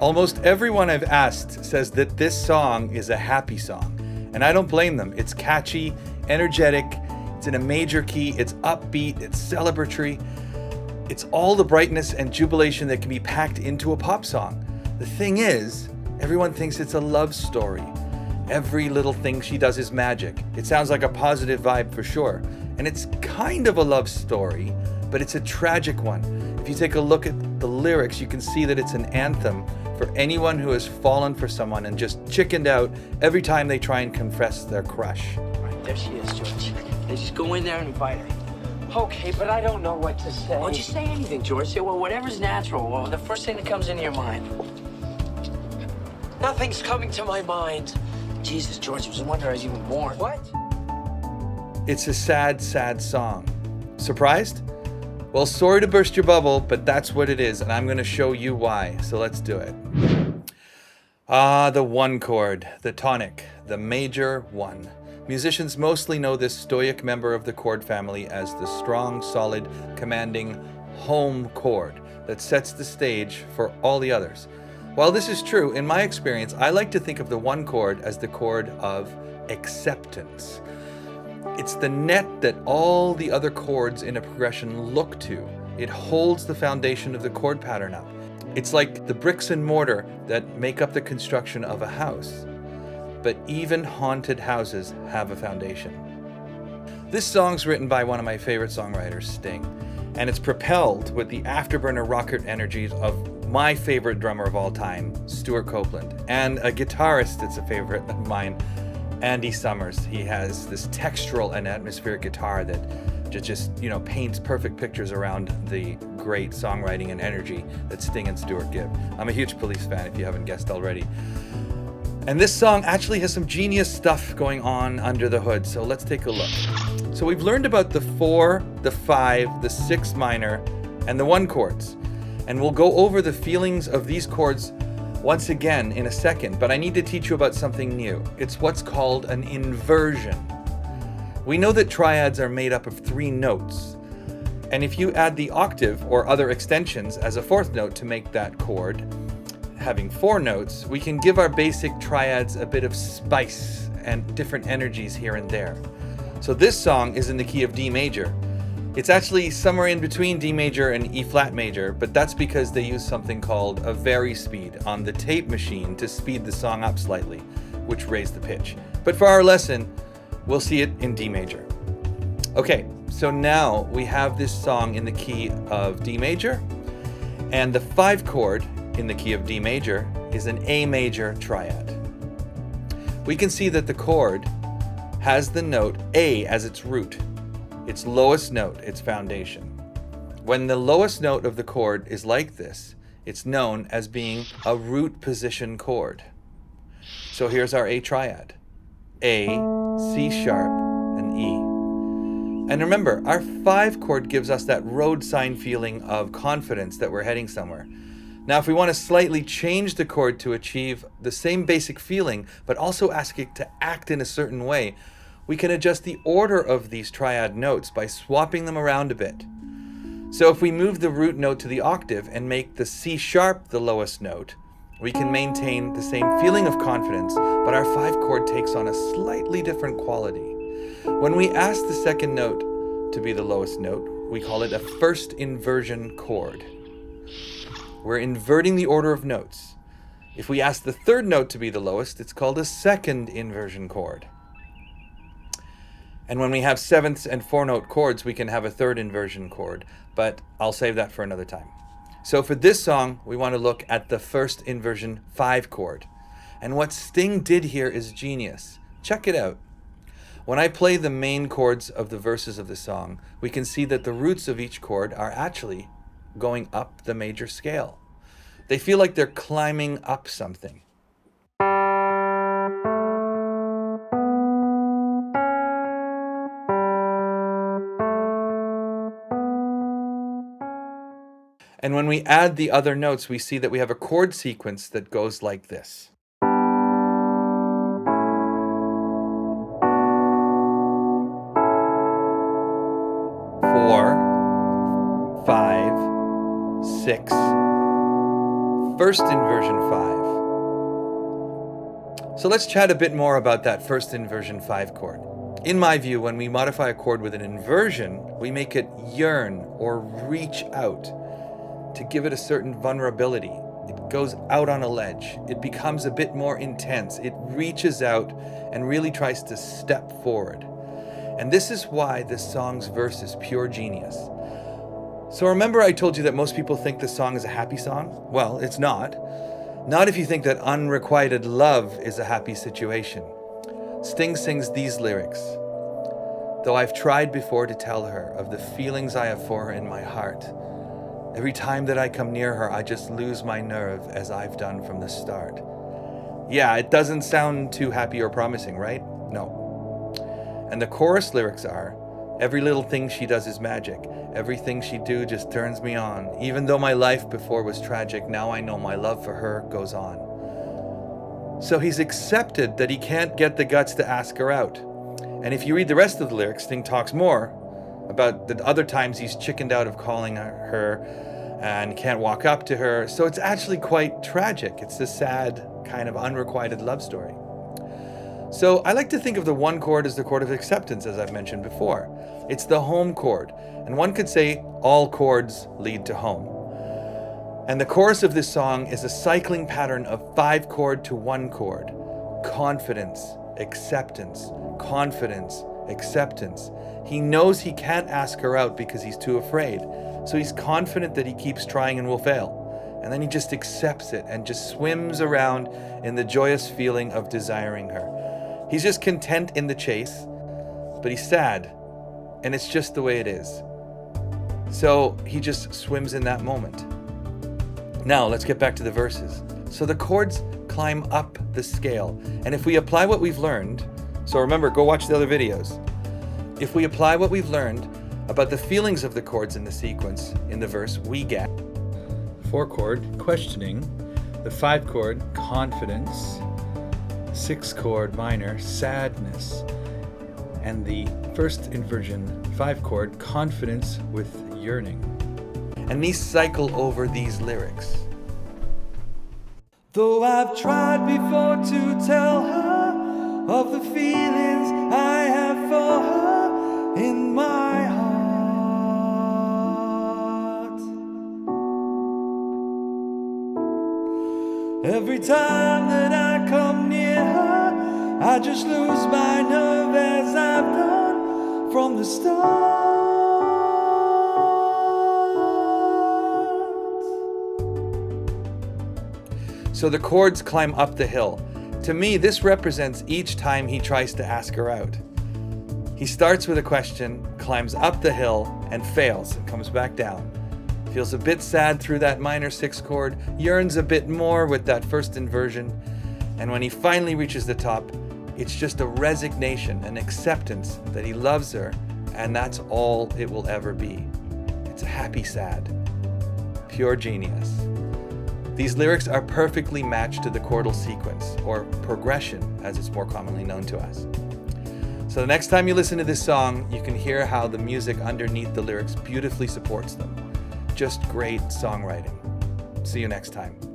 Almost everyone I've asked says that this song is a happy song, and I don't blame them. It's catchy, energetic, it's in a major key, it's upbeat, it's celebratory. It's all the brightness and jubilation that can be packed into a pop song. The thing is, everyone thinks it's a love story. Every little thing she does is magic. It sounds like a positive vibe for sure. And it's kind of a love story, but it's a tragic one. If you take a look at the lyrics, you can see that it's an anthem for anyone who has fallen for someone and just chickened out every time they try and confess their crush. Right, there she is, George. They just go in there and invite her. Okay, but I don't know what to say. Well, just say anything, George. Say, well, whatever's natural. Well, the first thing that comes into your mind. Nothing's coming to my mind. Jesus, George, it was a wonder I was even born. What? It's a sad, sad song. Surprised? Well, sorry to burst your bubble, but that's what it is, and I'm going to show you why. So let's do it. The one chord, the tonic, the major one. Musicians mostly know this stoic member of the chord family as the strong, solid, commanding home chord that sets the stage for all the others. While this is true, in my experience, I like to think of the one chord as the chord of acceptance. It's the net that all the other chords in a progression look to. It holds the foundation of the chord pattern up. It's like the bricks and mortar that make up the construction of a house. But even haunted houses have a foundation. This song's written by one of my favorite songwriters, Sting, and it's propelled with the afterburner rocket energies of my favorite drummer of all time, Stuart Copeland, and a guitarist that's a favorite of mine, Andy Summers. He has this textural and atmospheric guitar that just paints perfect pictures around the great songwriting and energy that Sting and Stuart give. I'm a huge Police fan, if you haven't guessed already. And this song actually has some genius stuff going on under the hood, so let's take a look. So we've learned about the 4, the 5, the 6 minor, and the 1 chords. And we'll go over the feelings of these chords once again in a second, but I need to teach you about something new. It's what's called an inversion. We know that triads are made up of 3 notes, and if you add the octave or other extensions as a 4th note to make that chord, having 4 notes, we can give our basic triads a bit of spice and different energies here and there. So this song is in the key of D major. It's actually somewhere in between D major and E flat major, but that's because they use something called a vari-speed on the tape machine to speed the song up slightly, which raised the pitch. But for our lesson, we'll see it in D major. Okay, so now we have this song in the key of D major, and the 5 chord in the key of D major is an A major triad. We can see that the chord has the note A as its root, its lowest note, its foundation. When the lowest note of the chord is like this, it's known as being a root position chord. So here's our A triad: A, C sharp, and E. And remember, our 5 chord gives us that road sign feeling of confidence that we're heading somewhere. Now, if we want to slightly change the chord to achieve the same basic feeling, but also ask it to act in a certain way, we can adjust the order of these triad notes by swapping them around a bit. So if we move the root note to the octave and make the C sharp the lowest note, we can maintain the same feeling of confidence, but our 5 chord takes on a slightly different quality. When we ask the second note to be the lowest note, we call it a first inversion chord. We're inverting the order of notes. If we ask the third note to be the lowest, it's called a second inversion chord. And when we have 7th and 4-note chords, we can have a third inversion chord, but I'll save that for another time. So for this song, we want to look at the first inversion 5 chord. And what Sting did here is genius. Check it out. When I play the main chords of the verses of the song, we can see that the roots of each chord are actually going up the major scale. They feel like they're climbing up something. And when we add the other notes, we see that we have a chord sequence that goes like this. 4, 5, 6, first inversion 5. So let's chat a bit more about that first inversion 5 chord. In my view, when we modify a chord with an inversion, we make it yearn or reach out to give it a certain vulnerability. It goes out on a ledge. It becomes a bit more intense. It reaches out and really tries to step forward. And this is why this song's verse is pure genius. So remember I told you that most people think this song is a happy song? Well, it's not. Not if you think that unrequited love is a happy situation. Sting sings these lyrics. Though I've tried before to tell her of the feelings I have for her in my heart, every time that I come near her, I just lose my nerve as I've done from the start. Yeah, it doesn't sound too happy or promising, right? No. And the chorus lyrics are, every little thing she does is magic. Everything she do just turns me on. Even though my life before was tragic, now I know my love for her goes on. So he's accepted that he can't get the guts to ask her out. And if you read the rest of the lyrics, Sting talks more about the other times he's chickened out of calling her and can't walk up to her. So it's actually quite tragic. It's a sad kind of unrequited love story. So I like to think of the one chord as the chord of acceptance, as I've mentioned before. It's the home chord, and one could say all chords lead to home. And the chorus of this song is a cycling pattern of 5 chord to 1 chord. Confidence, acceptance, confidence, acceptance. He knows he can't ask her out because he's too afraid. So he's confident that he keeps trying and will fail. And then he just accepts it and just swims around in the joyous feeling of desiring her. He's just content in the chase, but he's sad. And it's just the way it is. So he just swims in that moment. Now let's get back to the verses. So the chords climb up the scale. And if we apply what we've learned, so remember, go watch the other videos. If we apply what we've learned about the feelings of the chords in the sequence in the verse, we get 4 chord, questioning, the 5 chord, confidence, 6 chord, minor, sadness, and the first inversion 5 chord, confidence with yearning. And these cycle over these lyrics. Though I've tried before to tell her of the feelings I have for her in my heart, every time that I come near her, I just lose my nerve as I've done from the start. So the chords climb up the hill. To me, this represents each time he tries to ask her out. He starts with a question, climbs up the hill, and fails and comes back down. Feels a bit sad through that minor 6 chord, yearns a bit more with that first inversion, and when he finally reaches the top, it's just a resignation, an acceptance that he loves her, and that's all it will ever be. It's a happy sad. Pure genius. These lyrics are perfectly matched to the chordal sequence, or progression, as it's more commonly known to us. So the next time you listen to this song, you can hear how the music underneath the lyrics beautifully supports them. Just great songwriting. See you next time.